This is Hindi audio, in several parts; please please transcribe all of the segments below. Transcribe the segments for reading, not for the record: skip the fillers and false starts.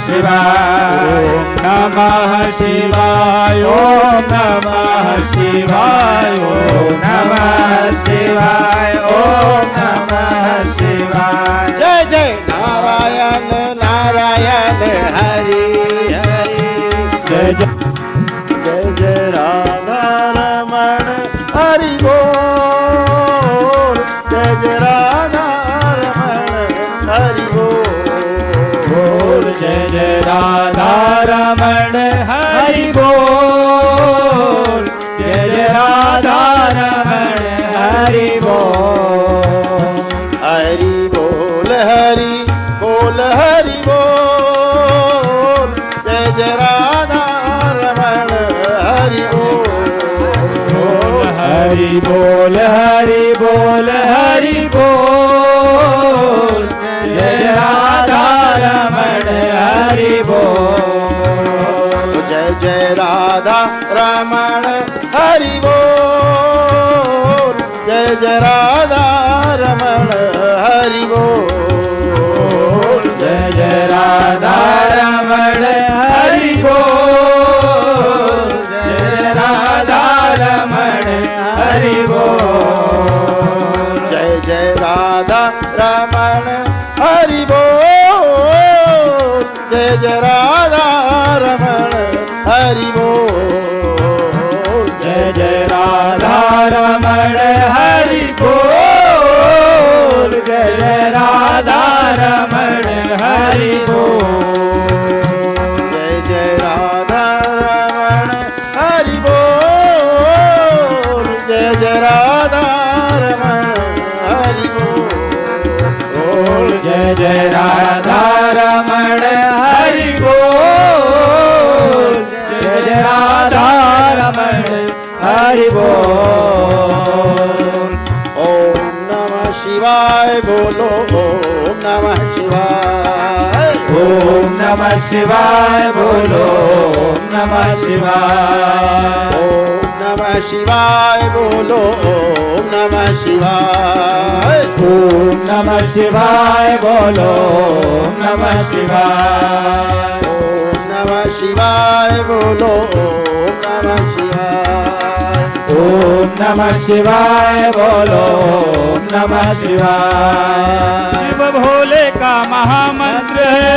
शिवाय नमः शिवाय ओम नमः शिवाय ओम नमः शिवाय ओम नमः शिवाय जय जय नारायण नारायण हरि हरि जय जय जय जय राधा रमण हरि बोल जय जय राधा रमण हरि बोल जय जय राधा रमण हरि बोल जय जय राधा रमण हरि बोल हरि बोल हरि बोल हरि बोल जय जय राधा रमण हरि बोल हरि बोल हरि बोल हरि बोल जय राधा रमण हरि बोल जय जय राधा रमण हरि बोल जय जय राधा रमण हरि बोल जय जय राधा रमण हरि बोल जय राधा रमण हरि बोल जय जय राधा रमण हरि बोल जय जय राधा रमण हरि बोल जय जय राधा रमण हरि बोल जय जय राधा रमण हरि बोल जय जय राधा रमण हरि बोल जय जय राधा रमण हरि बोल जय जय राधा रमण हरि बोल जय जय राधा रमण हरि बोल ओम नमः शिवाय बोलो ओम नमः शिवाय ओम नमः शिवाय बोलो ओम नमः शिवाय ओम नमः शिवाय बोलो ओम नमः शिवाय ओम नमः शिवाय बोलो ओम नमः शिवाय ओम नमः शिवाय बोलो ओम नमः शिवाय ओम नमः शिवाय बोलो ओम नमः शिवाय शिव भोले का महामंत्र है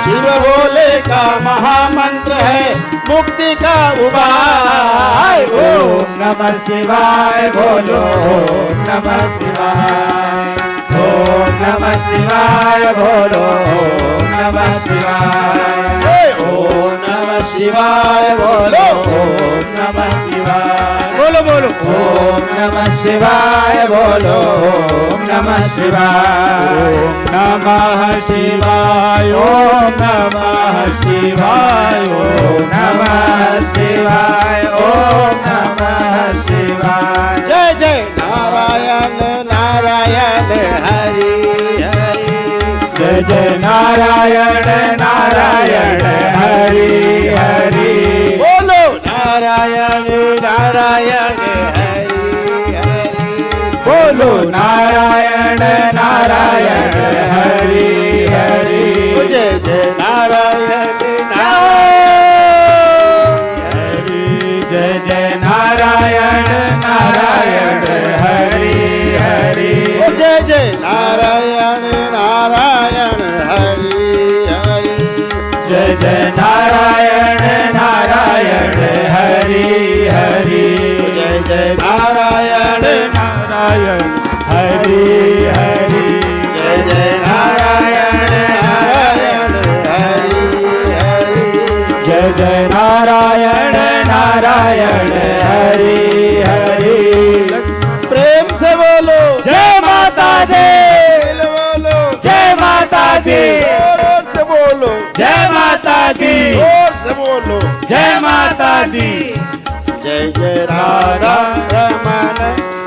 शिव भोले का महामंत्र है मुक्ति का उपाय ओम नमः शिवाय बोलो ओम नमः शिवाय ओम नमः शिवाय बोलो ओम नमः शिवाय ओम नमः शिवाय बोलो ओम नमः शिवाय बोलो बोलो ओम नमः शिवाय बोलो ओम नमः शिवाय ओम नमः शिवाय ओम नमः शिवाय ओम नमः शिवाय ओम नमः शिवाय जय जय नारायण नारायण हरि हरि जय जय नारायण नारायण हरि हरि बोलो नारायण नारायण हरि हरि बोलो नारायण नारायण हरि हरि जय जय नारायण नारायण हरि जय जय नारायण नारायण हरि हरि जय जय नारायण नारायण हरि हरि जय जय नारायण नारायण हरि हरि जय जय नारायण नारायण हरि हरि जय जय नारायण नारायण हरि हरि जय जय नारायण नारायण हरि हरि प्रेम से बोलो जय माता दी बोलो जय माता दी जोर से बोलो जय माता दी जोर से बोलो जय माता दी जय जय राधा रमण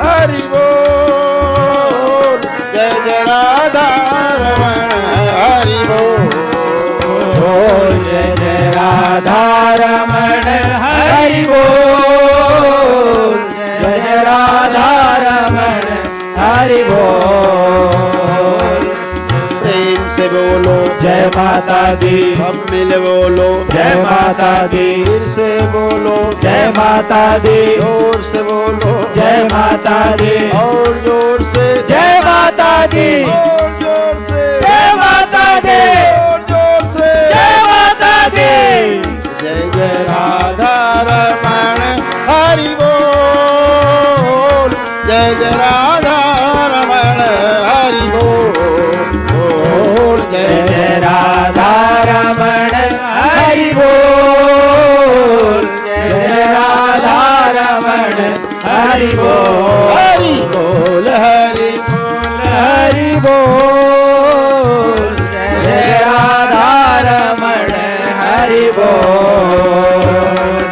हरि बोल जय जय राधा रमण हरि बोल जय जय राधा रमण हरि बोल जय जय राधा रमण हरि बोल प्रेम से बोल माता दी सब मिल बोलो जय माता दी फिर से बोलो जय माता दी जोर से बोलो जय माता दी और जोर से जय माता दी और जोर से जय माता दी और जोर से जय माता दी जय जय राधा रमण हरि बोल जय जय राधा रमण हरि बोल जय जय राधा रमण हरि बोल जय जय राधा रमण हरि बोल हरि बोल हरि हरि बोल जय जय राधा रमण हरि बोल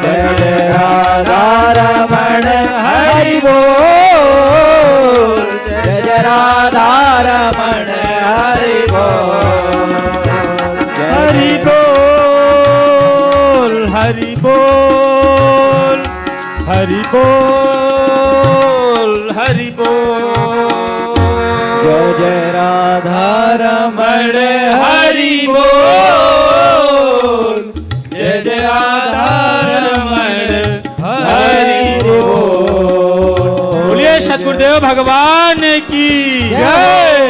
जय जय राधा रमण हरि बोल जय जय राधा रमण हरि बोल हरि बोल हरि बोल हरि बोल हरि बोल जय जय राधा रमण हरि बोल जय जय राधा रमण हरि बोल बोलिए सतगुरुदेव भगवान की जय।